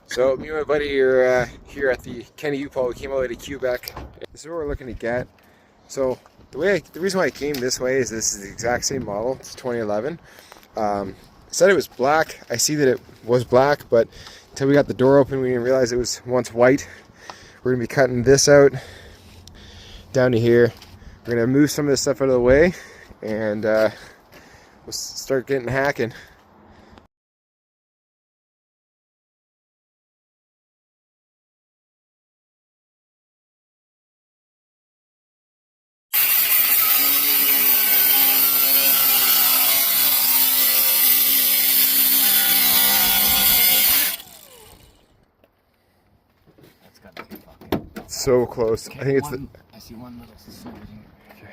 So me and my buddy are here at the Kenny U-Pole. We came all the way to Quebec. This is what we're looking to get. So the reason why I came this way is this is the exact same model. It's 2011. It said it was black. I see that it was black, but until we got the door open, we didn't realize it was once white. We're gonna be cutting this out down to here. We're gonna move some of this stuff out of the way, and we'll start getting hacking. So close. Okay, I think it's I see one little snippet here. Okay.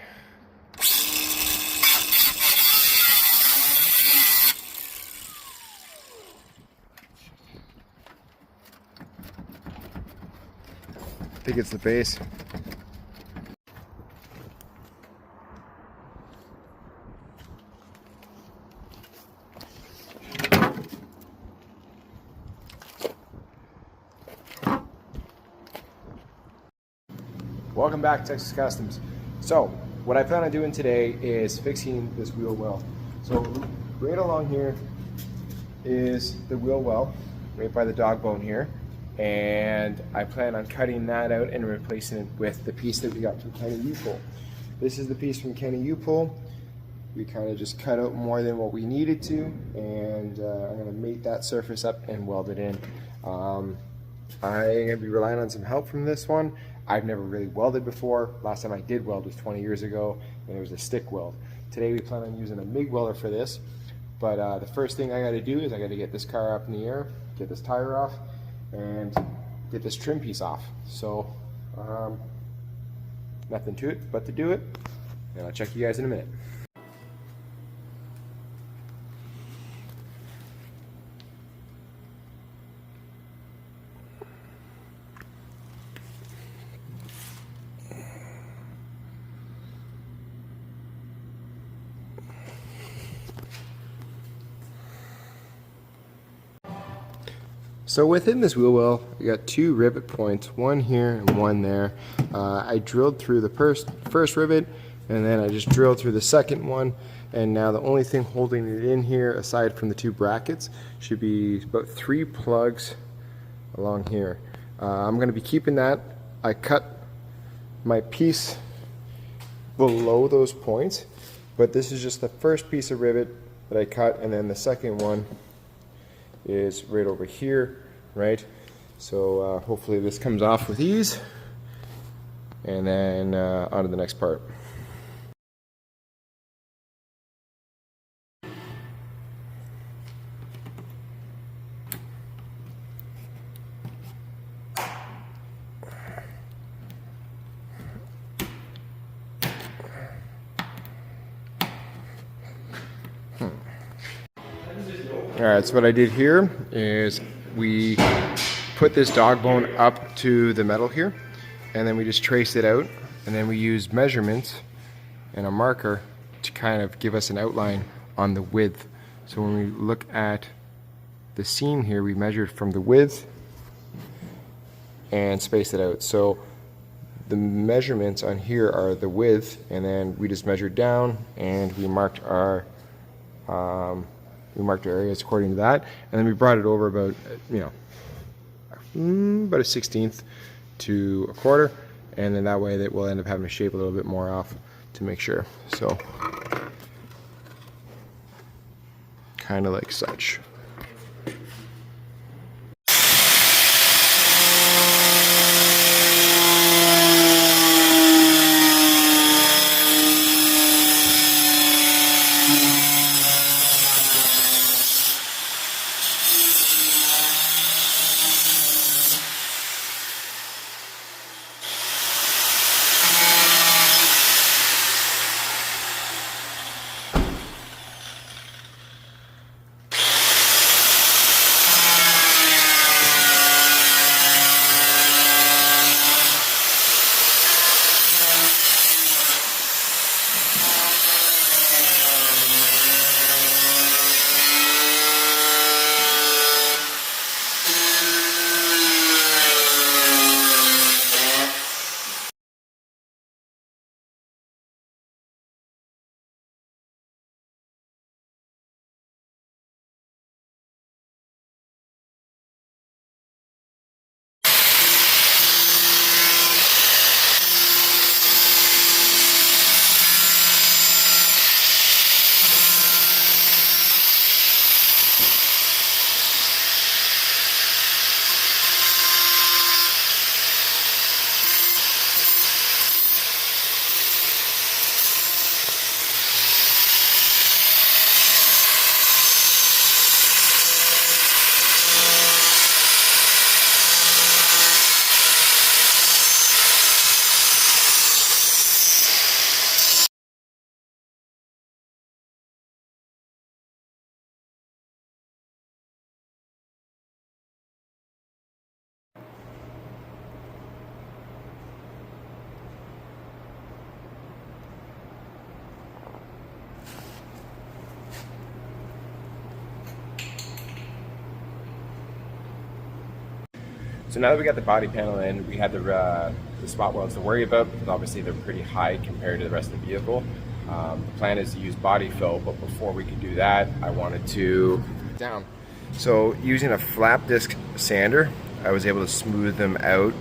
I think it's the base. Welcome back to Texas Customs. So what I plan on doing today is fixing this wheel well. So right along here is the wheel well, right by the dog bone here, and I plan on cutting that out and replacing it with the piece that we got from Kenny U-Pole. This is the piece from Kenny U-Pole. We kind of just cut out more than what we needed to, and I'm going to mate that surface up and weld it in. I'm going to be relying on some help from this one. I've never really welded before. Last time I did weld was 20 years ago, and it was a stick weld. Today we plan on using a MIG welder for this, but the first thing I got to do is I got to get this car up in the air, get this tire off, and get this trim piece off. So nothing to it but to do it, and I'll check you guys in a minute. So within this wheel well, we got two rivet points, one here and one there. I drilled through the first rivet, and then I just drilled through the second one, and now the only thing holding it in here, aside from the two brackets, should be about 3 plugs along here. I'm going to be keeping that. I cut my piece below those points, but this is just the first piece of rivet that I cut, and then the second one is right over here, right? So hopefully this comes off with ease, and then on to the next part. Alright, so what I did here is we put this dog bone up to the metal here, and then we just traced it out, and then we used measurements and a marker to kind of give us an outline on the width. So when we look at the seam here, we measured from the width and spaced it out. So the measurements on here are the width, and then we just measured down and we marked our areas according to that, and then we brought it over about, about a 1/16 to a quarter, and then that way that we'll end up having to shape a little bit more off to make sure. So kind of like such. So now that we got the body panel in, we had the spot welds to worry about, because obviously they're pretty high compared to the rest of the vehicle. The plan is to use body fill, but before we could do that, I wanted to down. So using a flap disc sander, I was able to smooth them out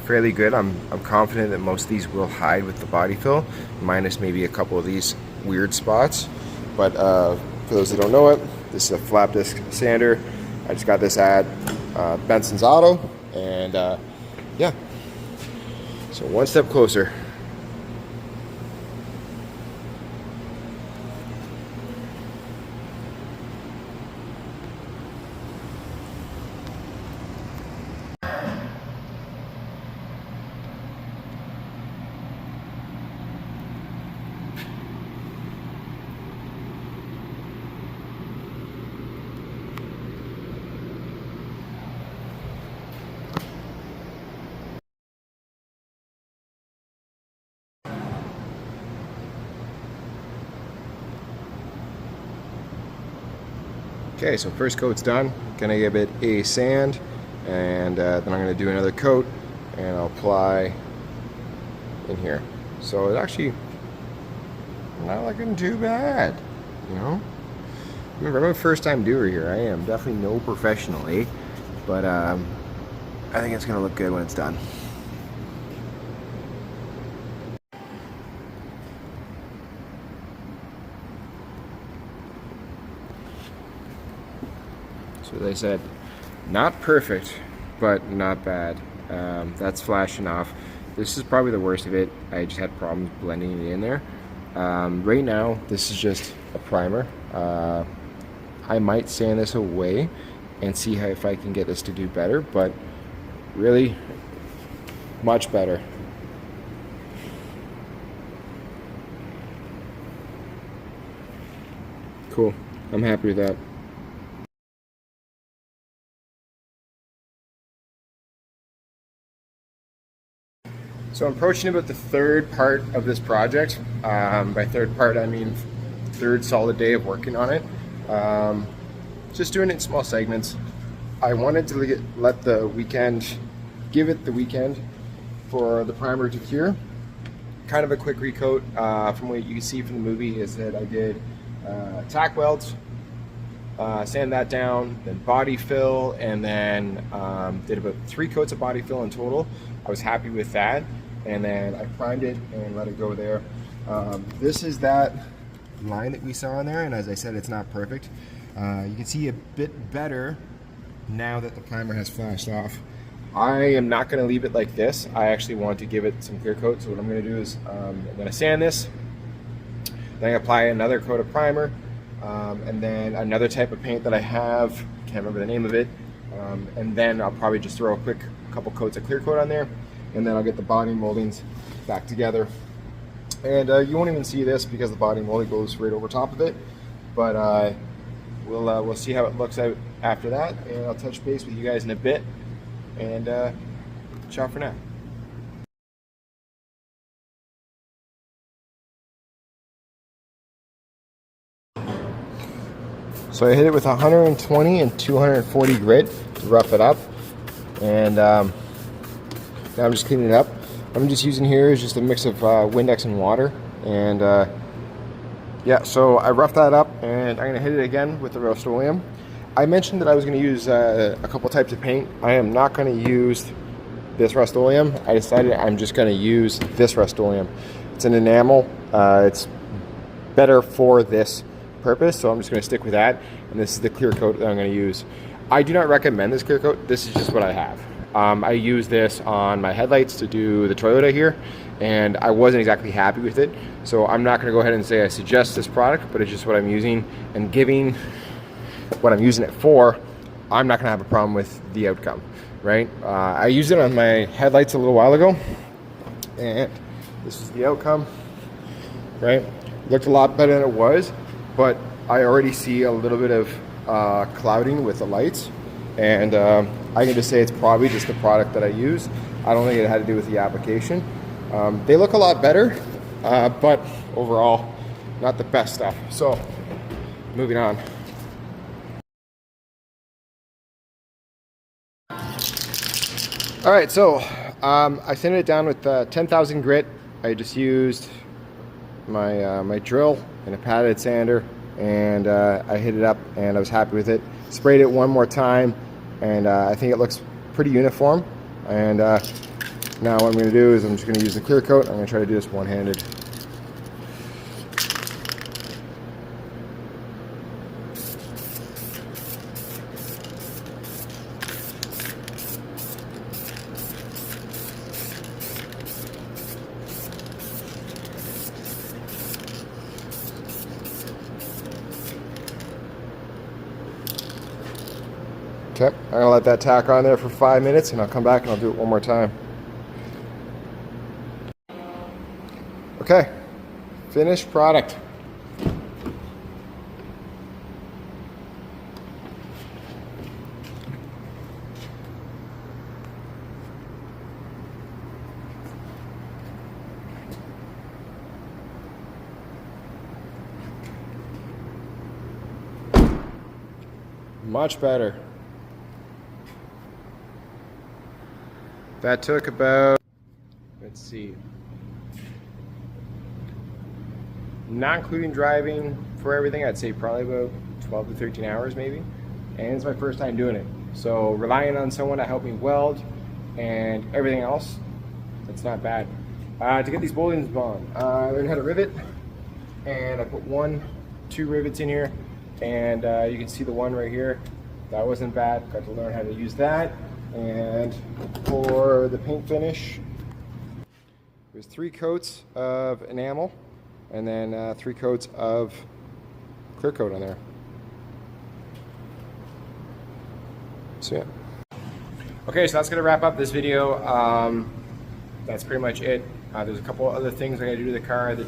fairly good. I'm confident that most of these will hide with the body fill, minus maybe a couple of these weird spots. But for those that don't know it, this is a flap disc sander. I just got this at Benson's Auto, and yeah, so one step closer. Okay, so first coat's done. Gonna give it a sand, and then I'm gonna do another coat, and I'll apply in here. So it's actually not looking too bad, you know? Remember, I'm a first time doer here. I am definitely no professional, eh? But I think it's gonna look good when it's done. So as I said, not perfect, but not bad. That's flashing off. This is probably the worst of it. I just had problems blending it in there. Right now, this is just a primer. I might sand this away and see if I can get this to do better, but really, much better. Cool. I'm happy with that. So I'm approaching about the third part of this project. By third part, I mean third solid day of working on it. Just doing it in small segments. I wanted to let the weekend, give it the weekend for the primer to cure. Kind of a quick recoat from what you can see from the movie is that I did tack welds, sand that down, then body fill, and then did about 3 coats of body fill in total. I was happy with that. And then I primed it and let it go there. This is that line that we saw in there, and as I said, it's not perfect. You can see a bit better now that the primer has flashed off. I am not going to leave it like this. I actually want to give it some clear coat. So what I'm going to do is I'm going to sand this, then I'm going to apply another coat of primer, and then another type of paint that I have, can't remember the name of it, and then I'll probably just throw a couple coats of clear coat on there. And then I'll get the body moldings back together. And you won't even see this because the body molding goes right over top of it. But we'll see how it looks out after that. And I'll touch base with you guys in a bit. And ciao for now. So I hit it with 120 and 240 grit to rough it up. And now I'm just cleaning it up. I'm just using here is just a mix of Windex and water. And yeah, so I roughed that up, and I'm gonna hit it again with the Rust-Oleum. I mentioned that I was gonna use a couple types of paint. I am not gonna use this Rust-Oleum. I decided I'm just gonna use this Rust-Oleum. It's an enamel. It's better for this purpose, so I'm just gonna stick with that. And this is the clear coat that I'm gonna use. I do not recommend this clear coat. This is just what I have. I use this on my headlights to do the Toyota here, and I wasn't exactly happy with it. So I'm not going to go ahead and say I suggest this product, but it's just what I'm using, and giving what I'm using it for, I'm not going to have a problem with the outcome, right? I used it on my headlights a little while ago, and this is the outcome, right? Looked a lot better than it was, but I already see a little bit of clouding with the lights. And I can just say it's probably just the product that I use. I don't think it had to do with the application. They look a lot better, but overall, not the best stuff. So, moving on. All right, so I sanded it down with 10,000 grit. I just used my drill and a padded sander, and I hit it up, and I was happy with it. Sprayed it one more time, and I think it looks pretty uniform. And now what I'm going to do is I'm just going to use the clear coat. I'm going to try to do this one-handed. Okay, I'm going to let that tack on there for 5 minutes, and I'll come back and I'll do it one more time. Okay, finished product. Much better. That took about, let's see, not including driving for everything, I'd say probably about 12 to 13 hours maybe. And it's my first time doing it. So relying on someone to help me weld and everything else, that's not bad. To get these bowlings on, I learned how to rivet, and I put 2 rivets in here, and you can see the one right here. That wasn't bad. Got to learn how to use that. And for the paint finish, there's 3 coats of enamel, and then 3 coats of clear coat on there. So yeah. Okay, so that's gonna wrap up this video. That's pretty much it. There's a couple other things I gotta do to the car that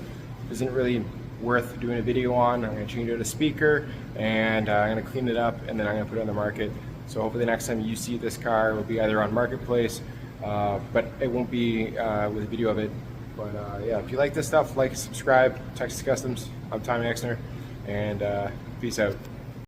isn't really worth doing a video on. I'm gonna change out a speaker, and I'm gonna clean it up, and then I'm gonna put it on the market. So hopefully the next time you see this car, it will be either on Marketplace, but it won't be with a video of it. But yeah, if you like this stuff, like, subscribe, Texas Customs. I'm Tommy Exner, and peace out.